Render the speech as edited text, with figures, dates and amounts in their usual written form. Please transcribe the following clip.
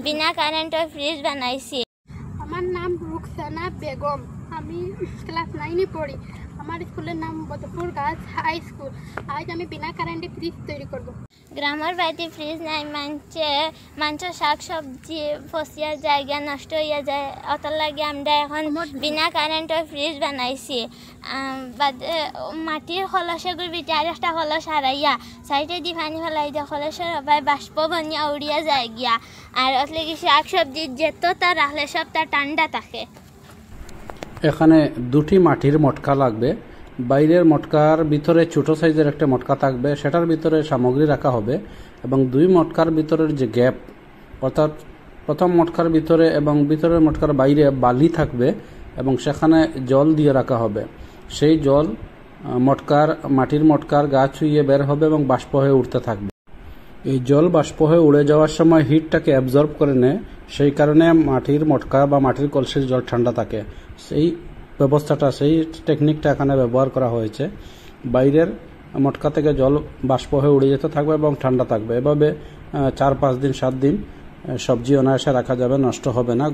বিনা কারেন্টের ফ্রিজ বানাইছি। আমার নাম রুকসানা বেগম, আমি ক্লাস 9-এ পড়ি। আমার স্কুলের নাম বদরপুর গার্লস হাই স্কুল। আজ আমি বিনা কারেন্টে ফ্রিজ তৈরি করব। গ্রামের বাড়িতে ফ্রিজ নাই, মাংস শাক সবজি ফসিয়া জায়গা নষ্ট হইয়া যায়, অত লাগে আমরা এখন বিনা কারেন্টের ফ্রিজ বানাইছি। মাটির কলসের ভিতরে আর একটা কলস হারাইয়া সাইডে দিয়ে পানি ফেলাই দিয়ে কলসের সবাই বাষ্প বনিয়া উড়িয়া যায় গিয়া। আর অত লাগে শাক সবজি যেতটা রাখলে সবটা ঠান্ডা থাকে। এখানে দুটি মাটির মটকা লাগবে। বাইরের মটকার ভিতরে ছোট সাইজের একটা মটকা থাকবে, সেটার ভিতরে সামগ্রী রাখা হবে এবং দুই মটকার ভিতরের যে গ্যাপ, অর্থাৎ প্রথম মটকার ভিতরে এবং ভিতরের মটকার বাইরে বালি থাকবে এবং সেখানে জল দিয়ে রাখা হবে। সেই জল মাটির মটকার গা ছুঁয়ে বের হবে এবং বাষ্প হয়ে উঠতে থাকবে। এই জল বাষ্প হয়ে উড়ে যাওয়ার সময় হিটটাকে অ্যাবজর্ব করে নেয়, সেই কারণে মাটির মটকা বা মাটির কলসির জল ঠান্ডা থাকে। সেই ব্যবস্থাটা, সেই টেকনিকটা এখানে ব্যবহার করা হয়েছে। বাইরের মটকা থেকে জল বাষ্প হয়ে উড়ে যেতে থাকবে এবং ঠান্ডা থাকবে। এভাবে 4-5 দিন 7 দিন সবজি অনায়াসে রাখা যাবে, নষ্ট হবে না।